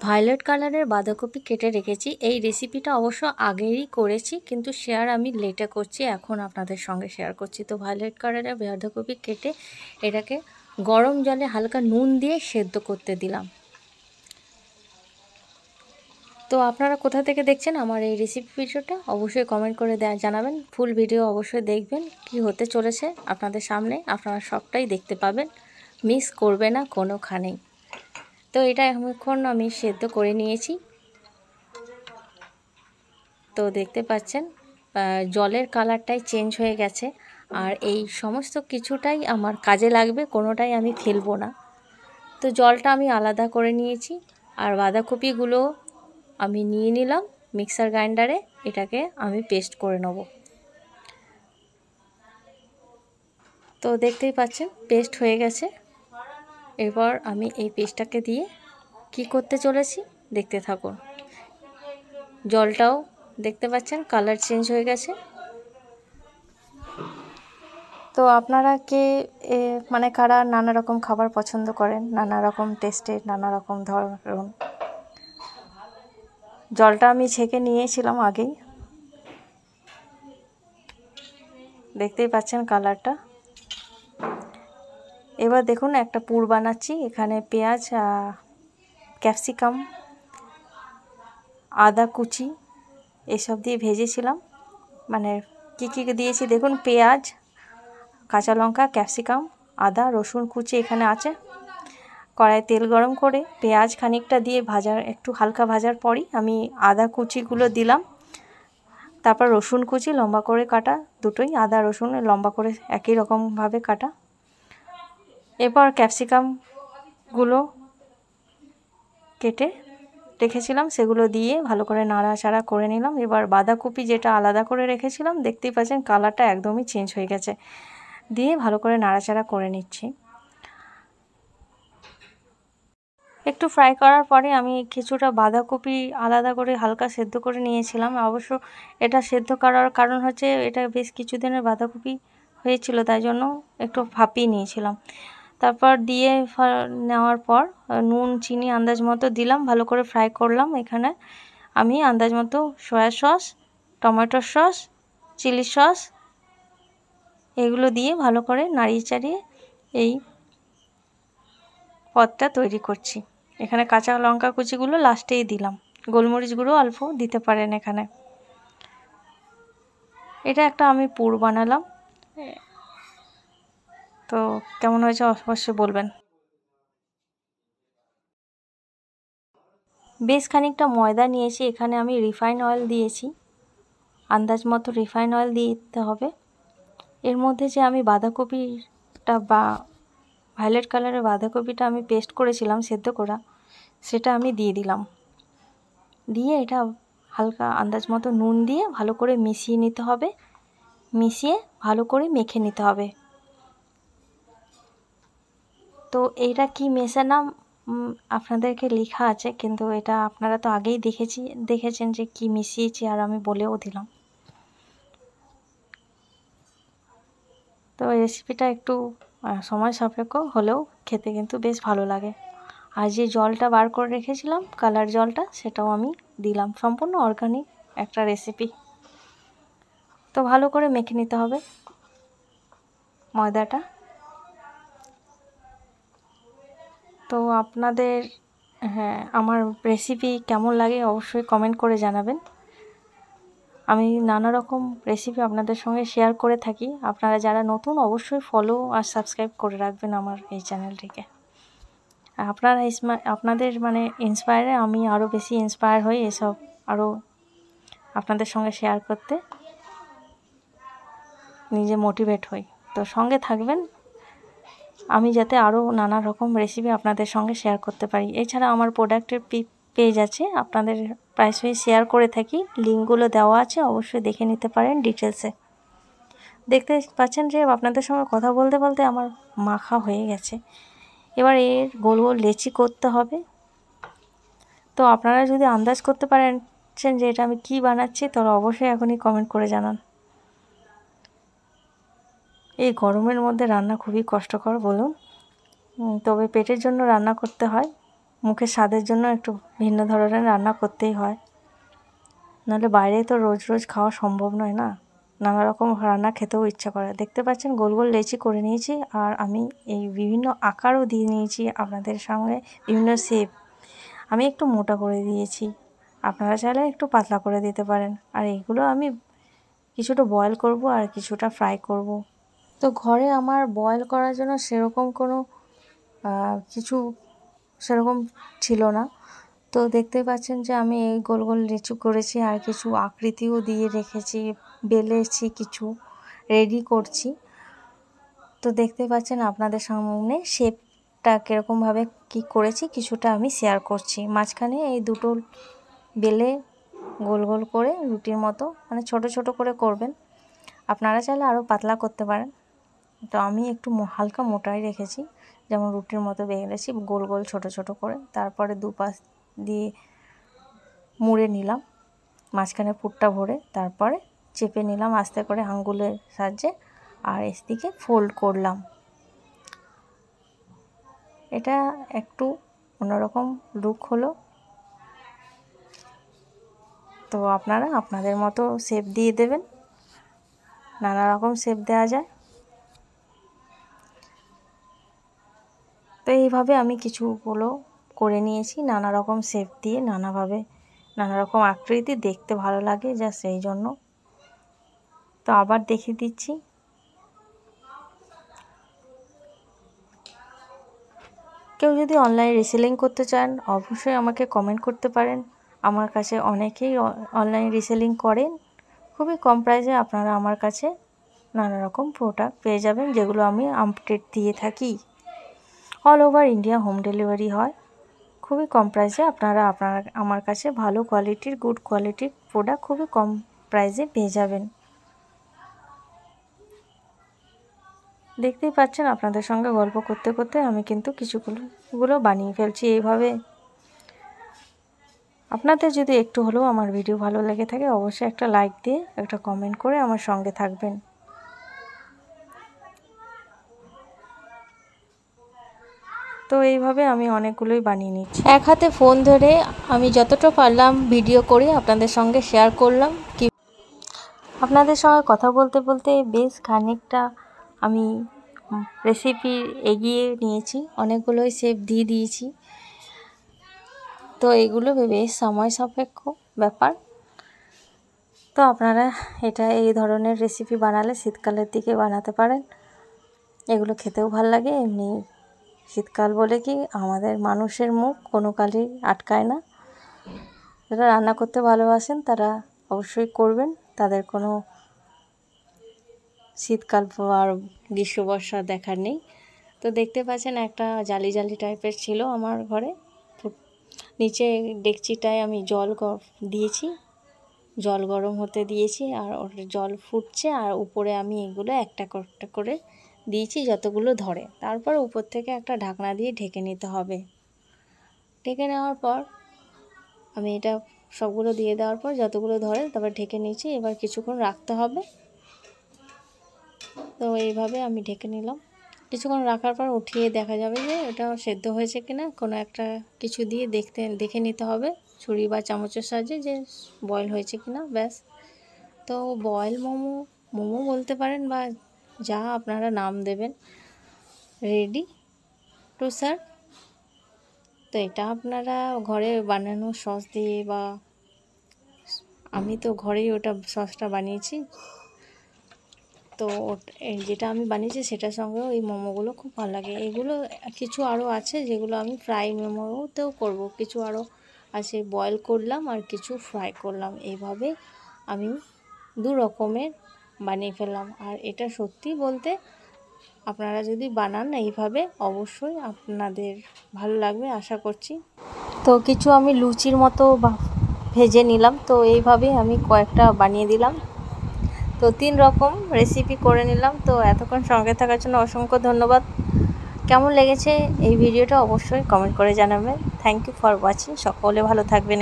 Violet কালারের বাঁধাকপি কেটে রেখেছি। এই রেসিপিটা অবশ্য আগেই করেছি, কিন্তু শেয়ার আমি লেটে করছি, এখন আপনাদের সঙ্গে শেয়ার করছি। তো ভায়োলেট কালারের বাঁধাকপি কেটে এটাকে গরম জলে হালকা নুন দিয়ে সেদ্ধ করতে দিলাম। তো আপনারা কোথা থেকে দেখছেন আমার এই রেসিপি ভিডিওটা অবশ্যই কমেন্ট করে জানাবেন। ফুল ভিডিও অবশ্যই দেখবেন, কি হতে চলেছে আপনাদের সামনে আপনারা সবটাই দেখতে পাবেন, মিস করবে না কোনোখানেই। তো এটা এখন আমি সেদ্ধ করে নিয়েছি। তো দেখতে পাচ্ছেন জলের কালারটাই চেঞ্জ হয়ে গেছে। আর এই সমস্ত কিছুটাই আমার কাজে লাগবে, কোনোটাই আমি ফেলবো না। তো জলটা আমি আলাদা করে নিয়েছি, আর বাঁধাকপিগুলো আমি নিয়ে নিলাম মিক্সার গ্রাইন্ডারে, এটাকে আমি পেস্ট করে নেব। তো দেখতেই পাচ্ছেন পেস্ট হয়ে গেছে। এরপর আমি এই পেস্টটাকে দিয়ে কি করতে চলেছি দেখতে থাকুন। জলটাও দেখতে পাচ্ছেন কালার চেঞ্জ হয়ে গেছে। তো আপনারা কে মানে কারা নানা রকম খাবার পছন্দ করেন, নানা রকম টেস্টের, নানা রকম ধরন। জলটা আমি ছেঁকে নিয়েছিলাম আগেই, দেখতেই পাচ্ছেন কালারটা। এবার দেখুন একটা পুর বানাচ্ছি। এখানে পেঁয়াজ, ক্যাপসিকাম, আদা কুচি এসব দিয়ে ভেজেছিলাম। মানে কি দিয়েছি দেখুন, পেঁয়াজ, কাঁচা লঙ্কা, ক্যাপসিকাম, আদা, রসুন কুচি এখানে আছে। কড়াই তেল গরম করে পেঁয়াজ খানিকটা দিয়ে একটু হালকা ভাজার পরই আমি আদা কুচিগুলো দিলাম। তারপর রসুন কুচি লম্বা করে কাটা, দুটোই আদা রসুন লম্বা করে একই রকমভাবে কাটা। এরপর ক্যাপসিকামগুলো কেটে রেখেছিলাম সেগুলো দিয়ে ভালো করে নাড়াচাড়া করে নিলাম। এবার বাঁধাকপি যেটা আলাদা করে রেখেছিলাম, দেখতেই পাচ্ছেন কালারটা একদমই চেঞ্জ হয়ে গেছে, দিয়ে ভালো করে নাড়াচাড়া করে নিচ্ছি। একটু ফ্রাই করার পরে আমি কিছুটা বাঁধাকপি আলাদা করে হালকা সেদ্ধ করে নিয়েছিলাম। অবশ্য এটা সেদ্ধ করার কারণ হচ্ছে এটা বেশ কিছুদিনের বাঁধাকপি হয়েছিল, তাই জন্য একটু ভাপিয়ে নিয়েছিলাম। তারপর দিয়ে নেওয়ার পর নুন চিনি আন্দাজ মতো দিলাম, ভালো করে ফ্রাই করলাম। এখানে আমি আন্দাজ মতো soy sauce, tomato sauce, chili sauce এগুলো দিয়ে ভালো করে নাড়িয়ে চাড়িয়ে এই পদটা তৈরি করছি। এখানে কাঁচা লঙ্কা কুচিগুলো লাস্টেই দিলাম, গোলমরিচ গুঁড়ো অল্প দিতে পারেন এখানে। এটা একটা আমি পুর বানালাম। তো কেমন হয়েছে অবশ্যই বলবেন। বেশ খানিকটা ময়দা নিয়েছি, এখানে আমি রিফাইন অয়েল দিয়েছি, আন্দাজ মতো রিফাইন অয়েল দিতে হবে। এর মধ্যে যে আমি বাঁধাকপিটা বা ভায়োলেট কালারের বাঁধাকপিটা আমি পেস্ট করেছিলাম সেদ্ধ করা, সেটা আমি দিয়ে দিলাম। দিয়ে এটা হালকা আন্দাজ মতো নুন দিয়ে ভালো করে মিশিয়ে নিতে হবে, মিশিয়ে ভালো করে মেখে নিতে হবে। তো এইটা কি মেশালাম আপনাদেরকে লেখা আছে, কিন্তু এটা আপনারা তো আগেই দেখেছেন যে কি মিশিয়েছি, আর আমি বলেও দিলাম। তো রেসিপিটা একটু সময় সাপেক্ষ হলেও খেতে কিন্তু বেশ ভালো লাগে। আর যে জলটা বার করে রেখেছিলাম কালার জলটা, সেটাও আমি দিলাম। সম্পূর্ণ অর্গানিক একটা রেসিপি। তো ভালো করে মেখে নিতে হবে ময়দাটা। তো আপনাদের আমার রেসিপি কেমন লাগে অবশ্যই কমেন্ট করে জানাবেন। আমি নানা রকম রেসিপি আপনাদের সঙ্গে শেয়ার করে থাকি। আপনারা যারা নতুন অবশ্যই ফলো আর সাবস্ক্রাইব করে রাখবেন আমার এই চ্যানেলটিকে। আপনাদের মানে ইন্সপায়ারে আমি আরও বেশি ইন্সপায়ার হই এসব আরও আপনাদের সঙ্গে শেয়ার করতে, নিজে মোটিভেট হই। তো সঙ্গে থাকবেন, আমি যাতে আরও নানা রকম রেসিপি আপনাদের সঙ্গে শেয়ার করতে পারি। এছাড়া আমার প্রোডাক্টের পেজ আছে, আপনাদের প্রায়শই শেয়ার করে থাকি, লিঙ্কগুলো দেওয়া আছে, অবশ্যই দেখে নিতে পারেন ডিটেলসে। দেখতে পাচ্ছেন যে আপনাদের সঙ্গে কথা বলতে বলতে আমার মাখা হয়ে গেছে। এবার এর গোল গোল লেচি করতে হবে। তো আপনারা যদি আন্দাজ করতে পারছেন যে এটা আমি কি বানাচ্ছি, তাহলে অবশ্যই এখনই কমেন্ট করে জানান। এই গরমের মধ্যে রান্না খুবই কষ্টকর বলুন, তবে পেটের জন্য রান্না করতে হয়। মুখের স্বাদের জন্য একটু ভিন্ন ধরনের রান্না করতেই হয়, নাহলে বাইরে তো রোজ রোজ খাওয়া সম্ভব নয় না, নানা রকম রান্না খেতেও ইচ্ছা করে। দেখতে পাচ্ছেন গোল গোল লেচি করে নিয়েছি, আর আমি এই বিভিন্ন আকারও দিয়ে নিয়েছি আপনাদের সঙ্গে, বিভিন্ন শেপ। আমি একটু মোটা করে দিয়েছি, আপনারা চাইলে একটু পাতলা করে দিতে পারেন। আর এইগুলো আমি কিছুটা বয়েল করব আর কিছুটা ফ্রাই করব। তো ঘরে আমার বয়েল করার জন্য সেরকম কোনো কিছু সেরকম ছিল না। তো দেখতে পাচ্ছেন যে আমি এই গোল গোল লিচু করেছি, আর কিছু আকৃতিও দিয়ে রেখেছি, বেলেছি, কিছু রেডি করছি। তো দেখতে পাচ্ছেন আপনাদের সামনে শেপটা কীরকমভাবে কি করেছি কিছুটা আমি শেয়ার করছি। মাঝখানে এই দুটো বেলে গোল গোল করে রুটির মতো, মানে ছোট ছোট করে করবেন, আপনারা চাইলে আরও পাতলা করতে পারেন। তো আমি একটু হালকা মোটাই রেখেছি, যেমন রুটির মতো বেলেছি গোল গোল ছোট ছোট করে। তারপরে দুপাশ দিয়ে মুড়ে নিলাম, মাঝখানে পুরটা ভরে, তারপরে চেপে নিলাম আস্তে করে আঙ্গুলের সাহায্যে, আর এদিকে ফোল্ড করলাম। এটা একটু অন্যরকম লুক হলো। তো আপনারা আপনাদের মতো শেপ দিয়ে দেবেন, নানা রকম শেপ দেওয়া যায়। তো এইভাবে আমি কিছুগুলো করে নিয়েছি, নানা রকম শেপ দিয়ে, নানাভাবে নানা রকম আকৃতি, দেখতে ভালো লাগে যা সেই জন্য। তো আবার দেখিয়ে দিচ্ছি। কেউ যদি অনলাইন রিসেলিং করতে চান অবশ্যই আমাকে কমেন্ট করতে পারেন। আমার কাছে অনেকেই অনলাইন রিসেলিং করেন, খুবই কম প্রাইসে আপনারা আমার কাছে নানা রকম প্রোডাক্ট পেয়ে যাবেন, যেগুলো আমি আপডেট দিয়ে থাকি। All over India home delivery হয়, খুবই কম প্রাইসে আপনারা আমার কাছে ভালো কোয়ালিটির, গুড কোয়ালিটির প্রোডাক্ট খুবই কম প্রাইসে পেয়ে যাবেন। দেখতেই পাচ্ছেন আপনাদের সঙ্গে গল্প করতে করতে আমি কিন্তু কিছুগুলো বানিয়ে ফেলছি এইভাবে। আপনাদের যদি একটু হলেও আমার ভিডিও ভালো লেগে থাকে অবশ্যই একটা লাইক দিয়ে একটা কমেন্ট করে আমার সঙ্গে থাকবেন। তো এইভাবে আমি অনেকগুলোই বানিয়ে নিচ্ছি। এক হাতে ফোন ধরে আমি যতটা পারলাম ভিডিও করে আপনাদের সঙ্গে শেয়ার করলাম। কি আপনাদের সঙ্গে কথা বলতে বলতে বেশ খানিকটা আমি রেসিপি এগিয়ে নিয়েছি, অনেকগুলোই শেপ দিয়ে দিয়েছি। তো এগুলো বেশ সময় সাপেক্ষ ব্যাপার। তো আপনারা এই ধরনের রেসিপি বানালে শীতকালের দিকে বানাতে পারেন, এগুলো খেতেও ভাল লাগে। এমনি শীতকাল বলে কি আমাদের মানুষের মুখ কোনো কালই আটকায় না। যারা রান্না করতে ভালোবাসেন তারা অবশ্যই করবেন, তাদের কোনো শীতকাল আর গ্রীষ্ম বর্ষা দেখার নেই। তো দেখতে পাচ্ছেন একটা জালি জালি টাইপের ছিল আমার ঘরে, নিচে ডেকচিটায় আমি জল দিয়েছি, জল গরম হতে দিয়েছি, আর ওটা জল ফুটছে, আর উপরে আমি এগুলো একটা করে দিয়েছি যতগুলো ধরে। তারপর উপর থেকে একটা ঢাকনা দিয়ে ঢেকে নিতে হবে। ঢেকে নেওয়ার পর আমি এটা সবগুলো দিয়ে দেওয়ার পর যতগুলো ধরে তারপর ঢেকে নিয়েছি। এবার কিছুক্ষণ রাখতে হবে। তো এইভাবে আমি ঢেকে নিলাম। কিছুক্ষণ রাখার পর উঠিয়ে দেখা যাবে যে এটা সেদ্ধ হয়েছে কিনা, কোনো একটা কিছু দিয়ে দেখে নিতে হবে ছুরি বা চামচের সাহায্যে যে বয়েল হয়েছে কিনা, ব্যাস। তো বয়েল মোমো বলতে পারেন বা যা আপনারা নাম দেবেন, রেডি টু সার্ভ। তো এটা আপনারা ঘরে বানানো সস দিয়ে, বা আমি তো ঘরেই ওটা সসটা বানিয়েছি, তো যেটা আমি বানিয়েছি সেটার সঙ্গেও এই মোমোগুলো খুব ভালো লাগে। এগুলো কিছু আরও আছে যেগুলো আমি ফ্রাই মোমোতেও করব, কিছু আরও আছে বয়েল করলাম আর কিছু ফ্রাই করলাম। এইভাবে আমি দু রকমের বানিয়ে ফেললাম। আর এটা সত্যি বলতে আপনারা যদি বানান এইভাবে অবশ্যই আপনাদের ভালো লাগবে আশা করছি। তো কিছু আমি লুচির মতো ভেজে নিলাম, তো এইভাবেই আমি কয়েকটা বানিয়ে দিলাম। তো 3 রকম রেসিপি করে নিলাম। তো এতক্ষণ সঙ্গে থাকার জন্য অসংখ্য ধন্যবাদ। কেমন লেগেছে এই ভিডিওটা অবশ্যই কমেন্ট করে জানাবেন। Thank you for watching. সকলে ভালো থাকবেন।